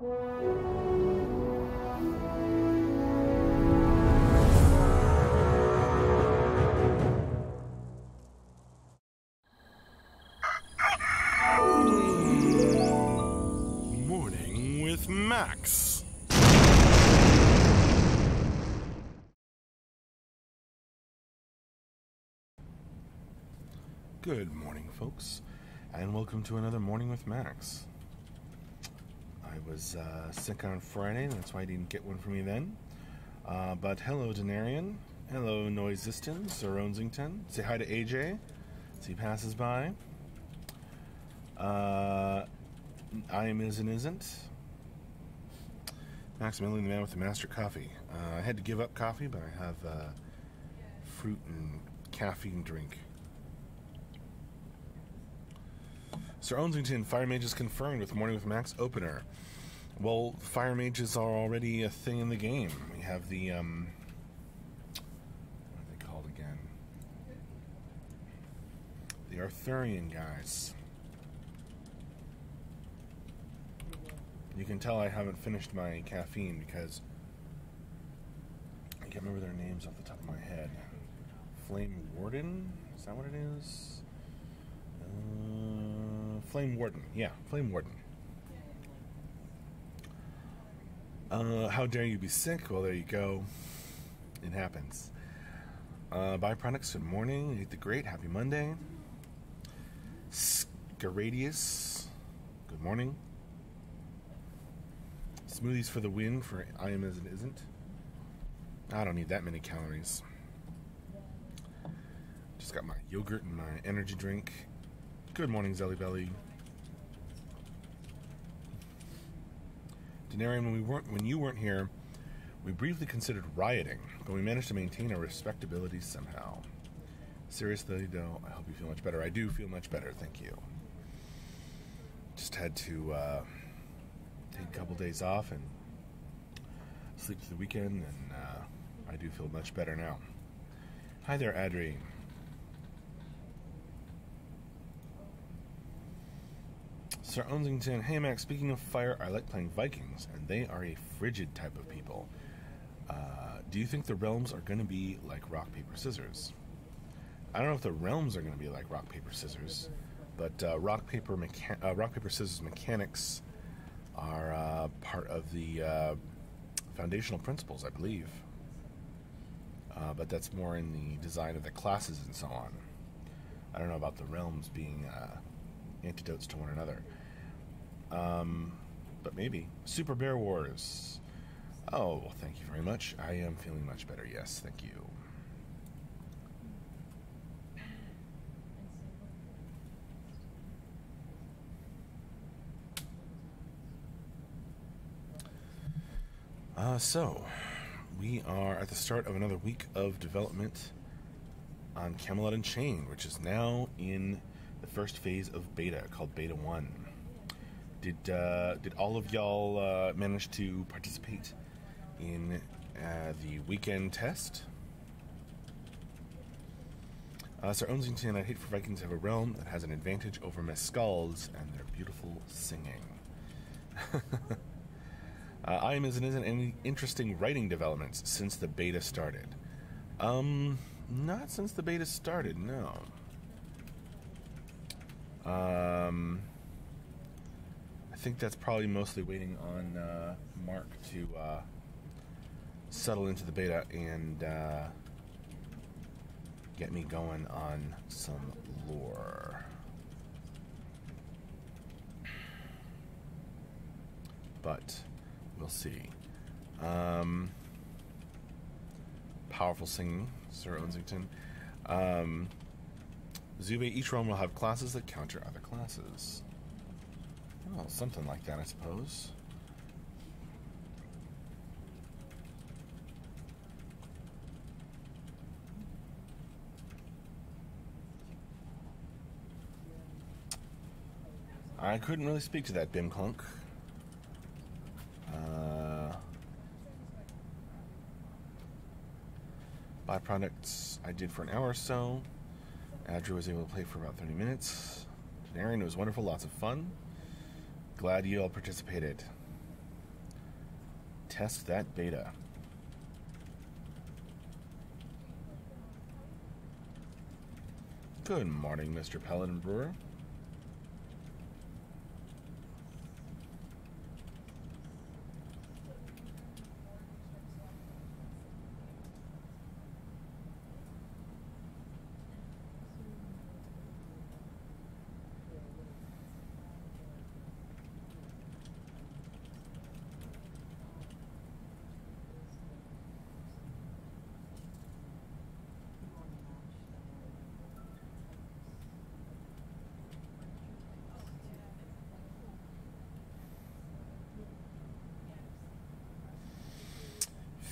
Morning with Max. Good morning, folks, and welcome to another Morning with Max. I was sick on Friday, and that's why I didn't get one from you then. But hello, Denarian. Hello, Noisistons or Onsington. Say hi to AJ as he passes by. I am is and isn't. Maximilian, the man with the master coffee. I had to give up coffee, but I have fruit and caffeine drink. Sir Onsington, Fire Mages confirmed with Morning with Max opener. Well, Fire Mages are already a thing in the game. We have the, what are they called again? The Arthurian guys. You can tell I haven't finished my caffeine because I can't remember their names off the top of my head. Flame Warden? Is that what it is? Flame Warden. Yeah, Flame Warden. How dare you be sick? Well, there you go. It happens. Byproducts, good morning. Eat the Great, happy Monday. Scaradius, good morning. Smoothies for the win for I am as it isn't. I don't need that many calories. Just got my yogurt and my energy drink. Good morning, Zelly Belly. Denarian, when you weren't here, we briefly considered rioting, but we managed to maintain our respectability somehow. Seriously, though, I hope you feel much better. I do feel much better, thank you. Just had to take a couple days off and sleep through the weekend, and I do feel much better now. Hi there, Adri. Sir Onsington, hey Max, speaking of fire, I like playing Vikings, and they are a frigid type of people. Do you think the realms are going to be like rock, paper, scissors? I don't know if the realms are going to be like rock, paper, scissors, but rock, paper, scissors mechanics are part of the foundational principles, I believe. But that's more in the design of the classes and so on. I don't know about the realms being antidotes to one another. But maybe. Super Bear Wars. Oh, well, thank you very much. I am feeling much better, yes, thank you. So, we are at the start of another week of development on Camelot Unchained, which is now in the first phase of beta, called Beta 1. Did all of y'all manage to participate in the weekend test? Sir Onsington, I'd hate for Vikings to have a realm that has an advantage over Mescals and their beautiful singing. I am isn't any interesting writing developments since the beta started. Not since the beta started, no. I think that's probably mostly waiting on Mark to settle into the beta and get me going on some lore. But we'll see. Powerful singing, Sir Onsington. Zube, each realm will have classes that counter other classes. Well, something like that, I suppose. I couldn't really speak to that, Bim Clunk. Byproducts I did for an hour or so. Andrew was able to play for about 30 minutes. Denarian, it was wonderful, lots of fun. Glad you all participated. test that beta. Good morning, Mr. Paladin Brewer.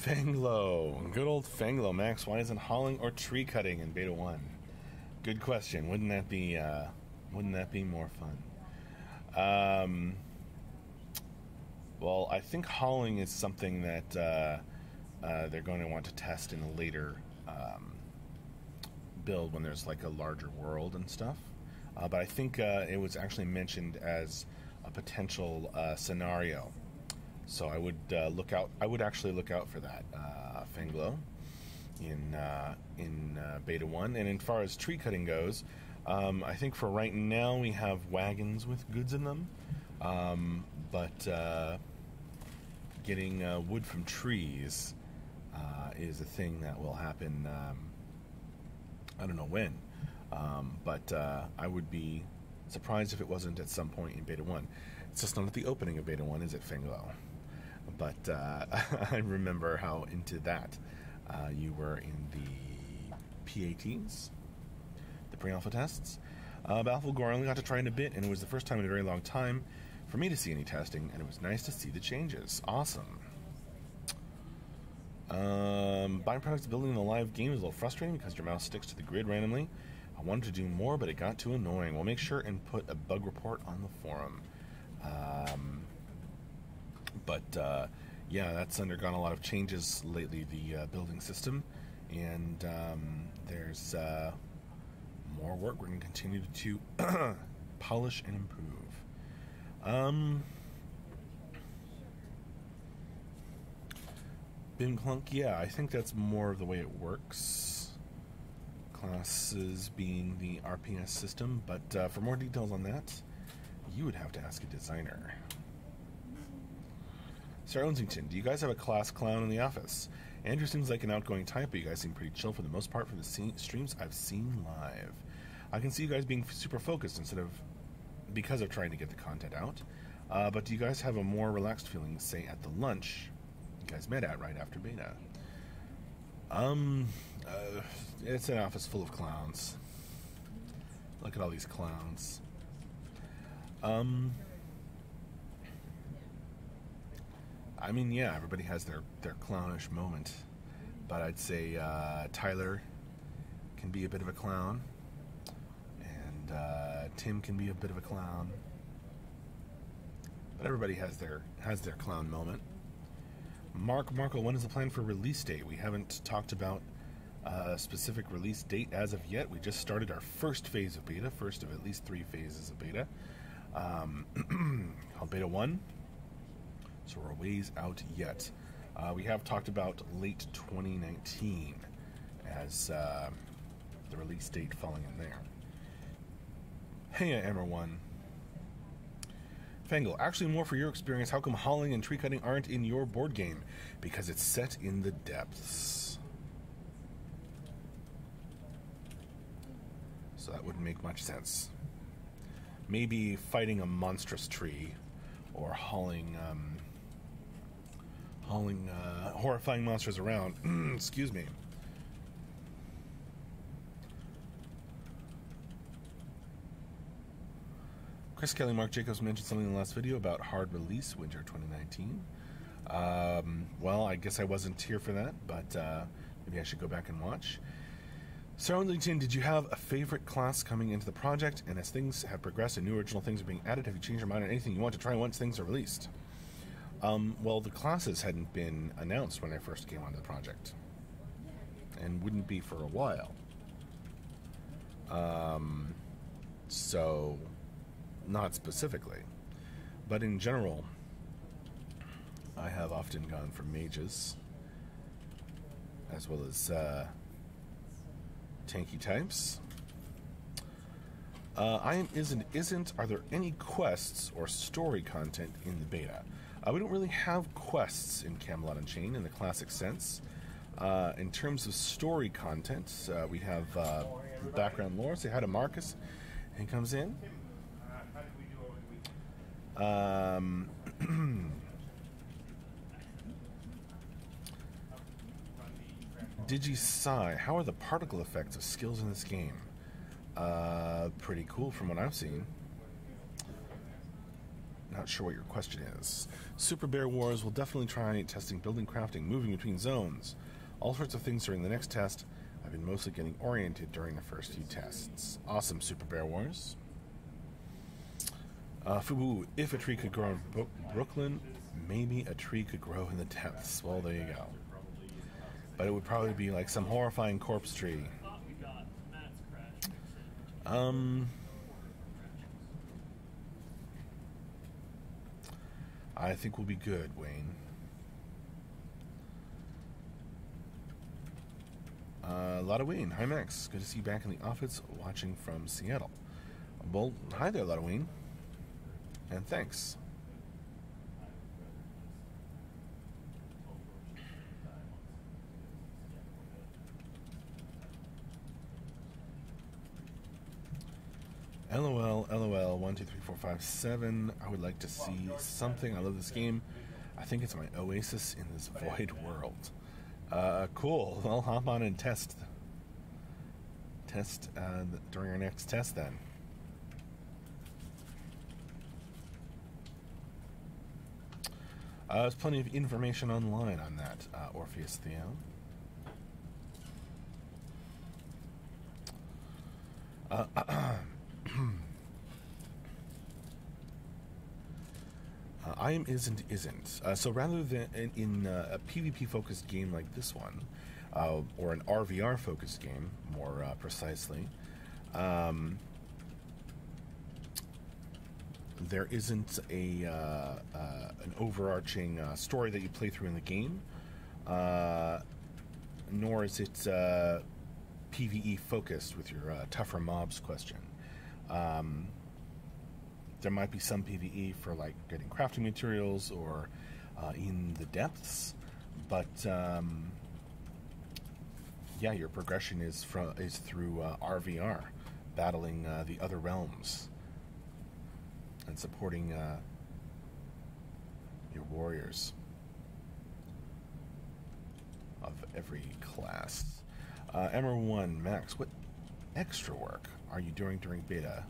Fanglo. Good old Fanglo. Max, why isn't hauling or tree cutting in Beta 1? Good question. Wouldn't that be more fun? Well, I think hauling is something that they're going to want to test in a later build when there's like a larger world and stuff. But I think it was actually mentioned as a potential scenario. So I would look out. I would actually look out for that Fanglo in Beta 1. And as far as tree cutting goes, I think for right now we have wagons with goods in them, but getting wood from trees is a thing that will happen. I don't know when, but I would be surprised if it wasn't at some point in Beta 1. It's just not at the opening of Beta 1, is it, Fanglo? But I remember how into that you were in the PATs, the pre-alpha tests. Battlefield I only got to try it a bit, and it was the first time in a very long time for me to see any testing, and it was nice to see the changes. Awesome. Byproducts of building the live game is a little frustrating because your mouse sticks to the grid randomly. I wanted to do more, but it got too annoying. We'll make sure and put a bug report on the forum. Yeah, that's undergone a lot of changes lately, the building system, and there's more work. We're going to continue to polish and improve. Bin Clunk, yeah, I think that's more of the way it works. Classes being the RPS system, but for more details on that, you would have to ask a designer. Sir Onsington, do you guys have a class clown in the office? Andrew seems like an outgoing type, but you guys seem pretty chill for the most part from the streams I've seen live. I can see you guys being super focused because of trying to get the content out. But do you guys have a more relaxed feeling, say, at the lunch you guys met at right after beta? It's an office full of clowns. Look at all these clowns. I mean, yeah, everybody has their clownish moment, but I'd say Tyler can be a bit of a clown, and Tim can be a bit of a clown, but everybody has their clown moment. Marco, when is the plan for release date? We haven't talked about a specific release date as of yet. We just started our first phase of beta, first of at least 3 phases of beta, called Beta 1. So we're a ways out yet. We have talked about late 2019 as the release date falling in there. Hey, Emmer1. Fangle, actually more for your experience, how come hauling and tree cutting aren't in your board game? Because it's set in the depths. So that wouldn't make much sense. Maybe fighting a monstrous tree or hauling horrifying monsters around. Excuse me. Chris Kelly, Mark Jacobs mentioned something in the last video about hard release winter 2019. Well, I guess I wasn't here for that, but maybe I should go back and watch. Sir Ellington, did you have a favorite class coming into the project? And as things have progressed and new original things are being added, have you changed your mind on anything you want to try once things are released? Well, the classes hadn't been announced when I first came onto the project, and wouldn't be for a while. So, not specifically, but in general, I have often gone for mages, as well as tanky types. I am isn't. Are there any quests or story content in the beta? We don't really have quests in Camelot Unchained in the classic sense. In terms of story content, we have background lore. Say hi to Marcus. He comes in. Digi-Sigh, how are the particle effects of skills in this game? Pretty cool from what I've seen. Not sure what your question is. Super Bear Wars will definitely try testing building, crafting, moving between zones. All sorts of things during the next test. I've been mostly getting oriented during the first few tests. Awesome, Super Bear Wars. Fubu, if a tree could grow in Brooklyn, maybe a tree could grow in the depths. Well, there you go. But it would probably be like some horrifying corpse tree. I think we'll be good, Wayne. Lotta Wayne, hi Max. Good to see you back in the office watching from Seattle. Well, hi there, Lotta Wayne. And thanks. LOL, LOL, 1, 2, 3, 4, 5, 7. I would like to see something. I love this game. I think it's my oasis in this void world. Cool. I'll hop on and test during our next test then. There's plenty of information online on that, Orpheus Theo. I am isn't. So rather than in a PvP-focused game like this one, or an RVR-focused game, more precisely, there isn't an overarching story that you play through in the game, nor is it PvE-focused with your tougher mobs question. There might be some PvE for like getting crafting materials or in the depths, but yeah, your progression is through RVR, battling the other realms and supporting your warriors of every class. Emmer1, Max, what extra work are you doing during beta?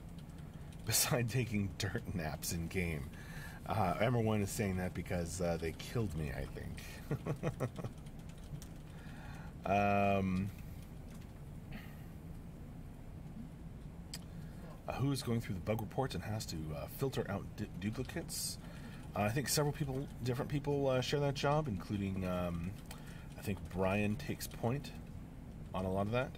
Besides taking dirt naps in game. Emmer1 is saying that because they killed me, I think. Who's going through the bug reports and has to filter out duplicates? I think several different people share that job, including I think Brian takes point on a lot of that.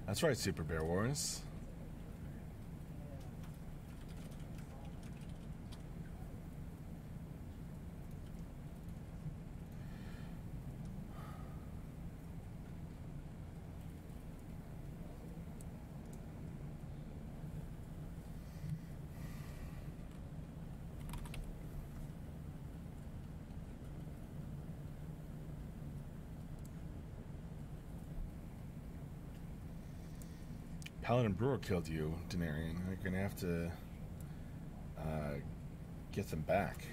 That's right, Super Bear Wars. Paladin Brewer killed you, Denarian. You're gonna have to get them back.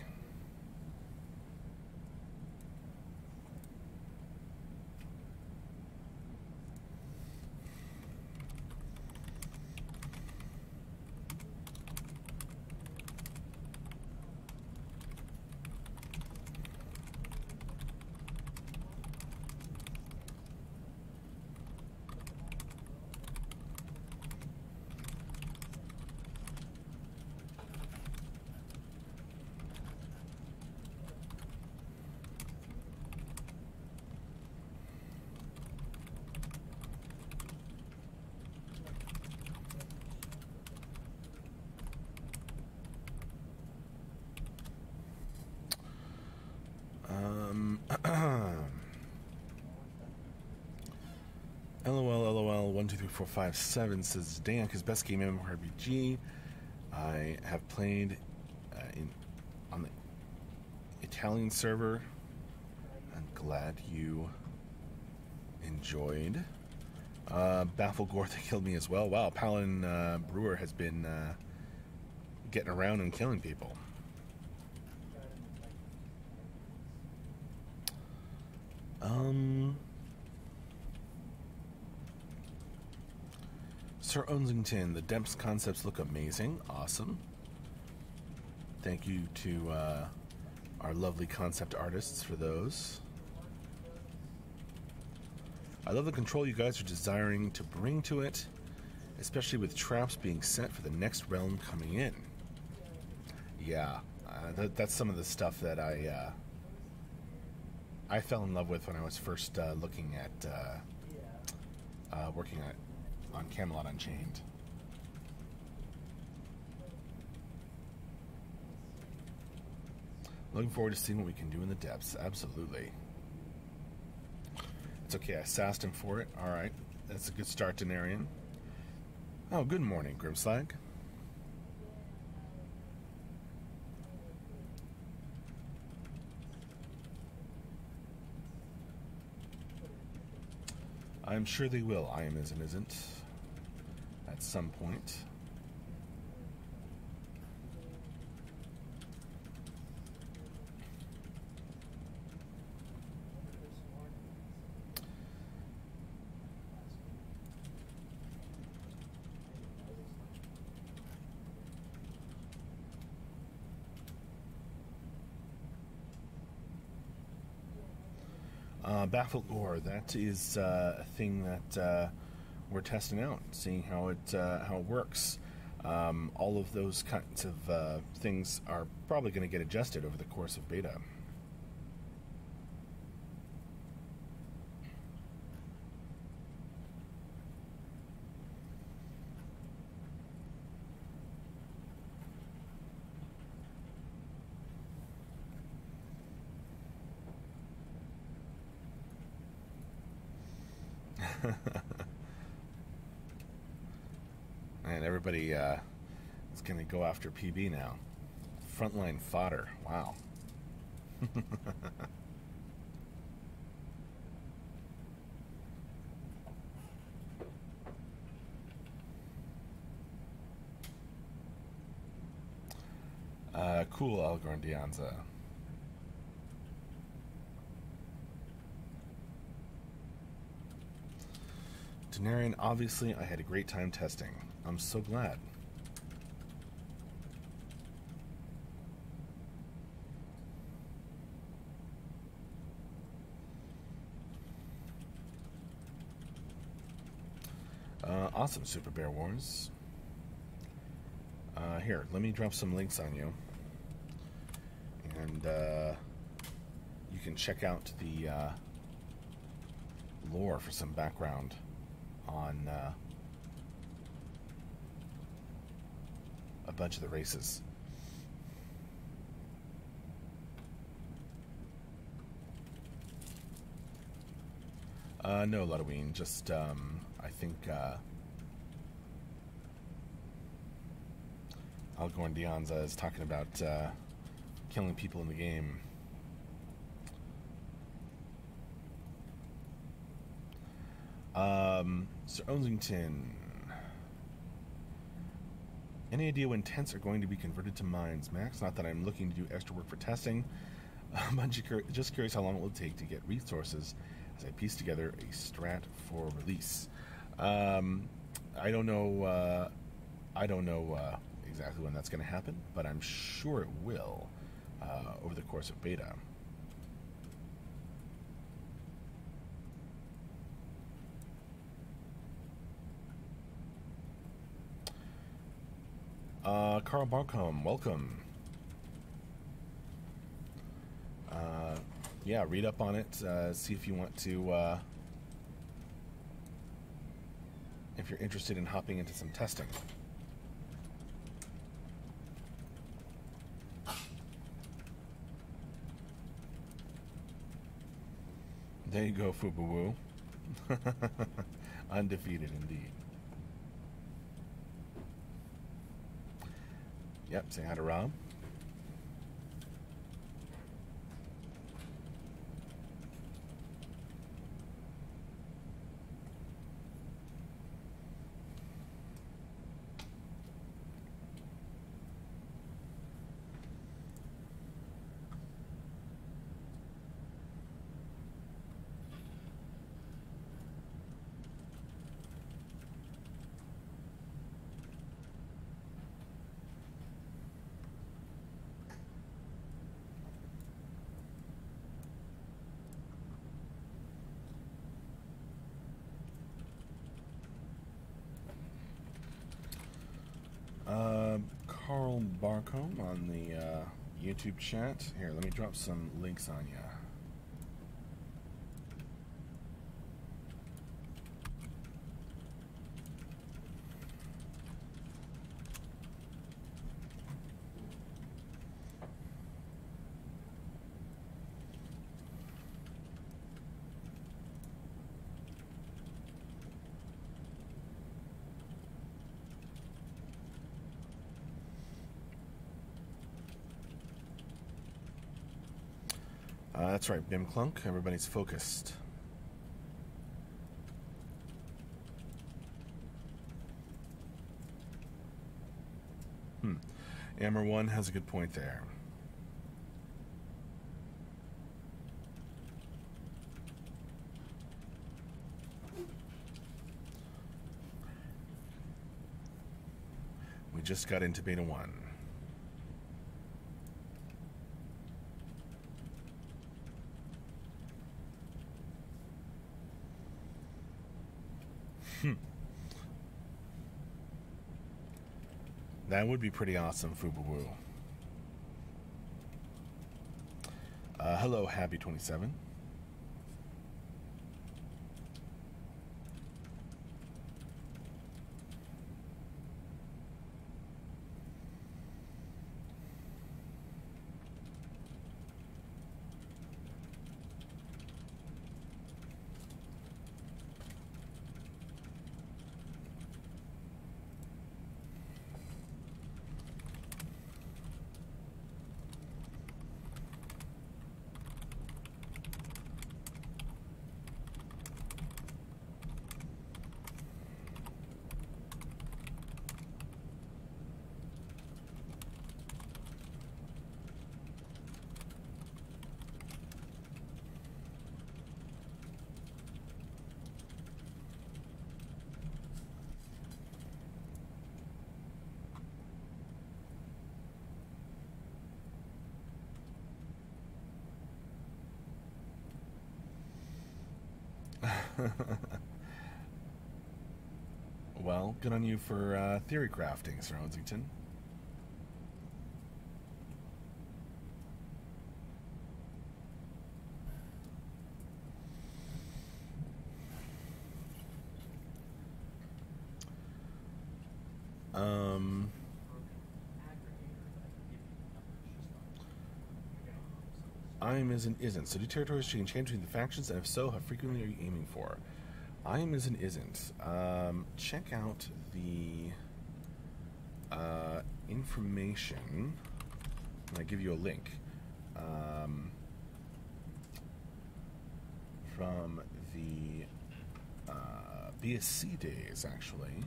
LOL, LOL, 123457 says Dank, best game MMORPG I have played on the Italian server. I'm glad you enjoyed. Baffle Gorth killed me as well. Wow, Palin Brewer has been getting around and killing people. Sir Onsington, the Depths concepts look amazing. Awesome. Thank you to our lovely concept artists for those. I love the control you guys are desiring to bring to it, especially with traps being set for the next realm coming in. Yeah, that's some of the stuff that I fell in love with when I was first looking at working on Camelot Unchained. Looking forward to seeing what we can do in the depths. Absolutely. It's okay, I sassed him for it. Alright, that's a good start, Denarian. Oh, good morning, Grimslag. I'm sure they will. I am isn't at some point. Baffled Ore, that is a thing that we're testing out, seeing how it works. All of those kinds of things are probably going to get adjusted over the course of beta. And everybody is going to go after PB now. Frontline fodder. Wow. Cool, Algordianza. Denarian, obviously, I had a great time testing. I'm so glad. Awesome, Super Bear Wars. Here, let me drop some links on you. And you can check out the lore for some background on a bunch of the races. No, Ludween, just I think Algorn Dionza is talking about killing people in the game. Sir Onsington, any idea when tents are going to be converted to mines, Max? Not that I'm looking to do extra work for testing, but just curious how long it will take to get resources as I piece together a strat for release. I don't know exactly when that's going to happen, but I'm sure it will over the course of beta. Carl Barcom, welcome. Yeah, read up on it. See if you want to, if you're interested in hopping into some testing. There you go, Fubuwu. Undefeated indeed. Yep, say hi to Rob. Carl Barcombe on the YouTube chat. Here, let me drop some links on ya. That's right, Bim Clunk. Everybody's focused. Amber One has a good point there. We just got into Beta 1. That would be pretty awesome, Fubuwoo. Hello, Happy27. Well, good on you for theory crafting, Sir Onsington. I am isn't. So do territories change between the factions, and if so, how frequently are you aiming for? I am isn't. Check out the information, and I give you a link from the BSC days, actually,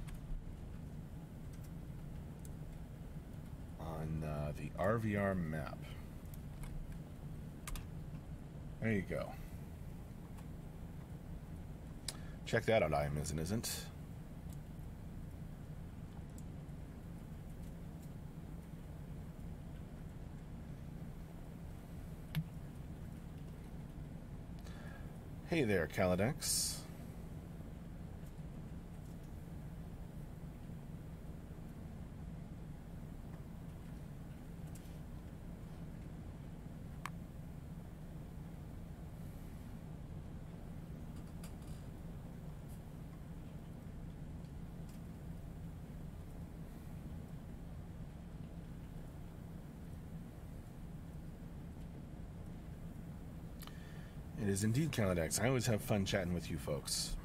on the RVR map. There you go. Check that out, I am isn't. Hey there, Caladex. It is indeed Camelot. I always have fun chatting with you folks.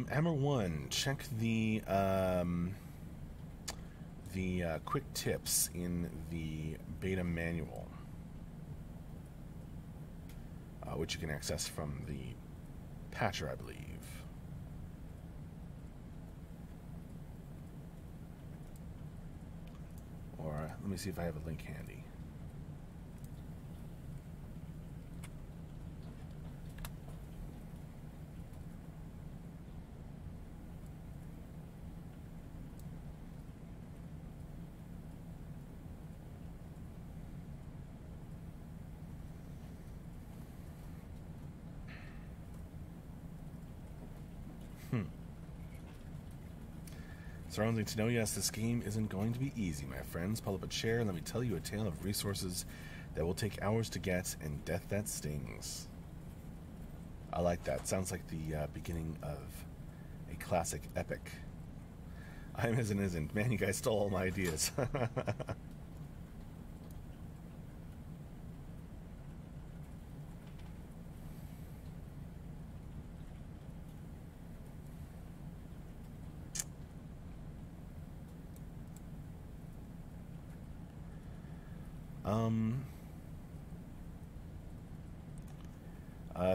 Hammer 1, check the quick tips in the beta manual, which you can access from the patcher, I believe. Or let me see if I have a link handy. Surrounding to know, yes, this game isn't going to be easy, my friends. Pull up a chair and let me tell you a tale of resources that will take hours to get and death that stings. I like that. Sounds like the beginning of a classic epic. I'm isn't. Man, you guys stole all my ideas.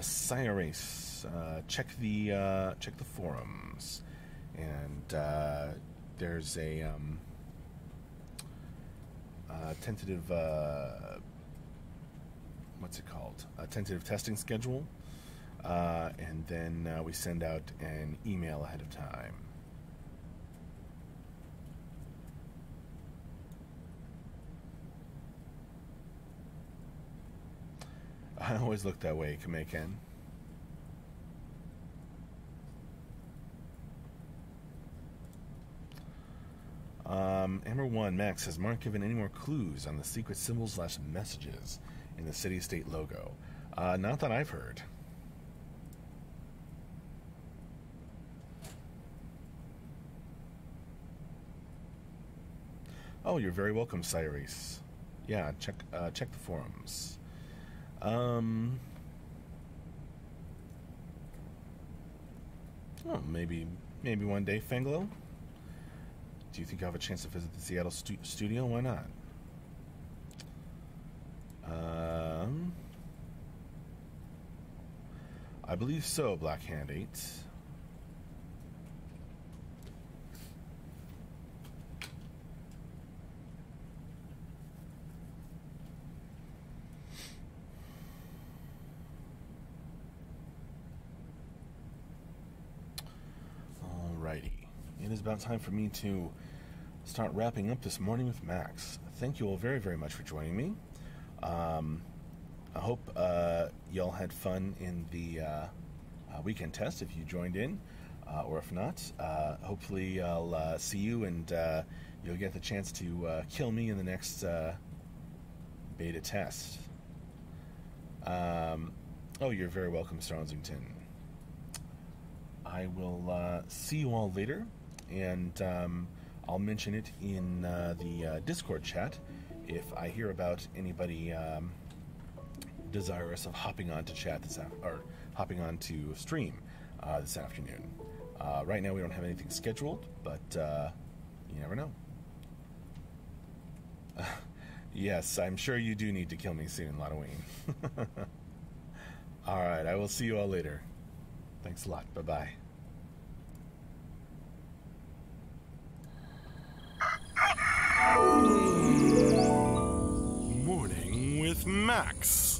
Cyrus, check the forums, and there's a tentative what's it called? A tentative testing schedule, and then we send out an email ahead of time. I always look that way, Kameiken. Hammer 1, Max, has Mark given any more clues on the secret symbols / messages in the city-state logo? Not that I've heard. Oh, you're very welcome, Cyrus. Yeah, check the forums. Oh, maybe one day, Fanglo. Do you think I'll have a chance to visit the Seattle studio? Why not? I believe so, Blackhand 8. It is about time for me to start wrapping up this morning with Max. Thank you all very, very much for joining me. I hope y'all had fun in the weekend test if you joined in, or if not, hopefully I'll see you and you'll get the chance to kill me in the next beta test. Oh, you're very welcome, Stronsington. I will see you all later. And I'll mention it in the Discord chat if I hear about anybody desirous of hopping on to chat or hopping on to stream this afternoon. Right now we don't have anything scheduled, but you never know. Yes, I'm sure you do need to kill me soon, Halloween. All right, I will see you all later. Thanks a lot. Bye-bye. Morning with Max.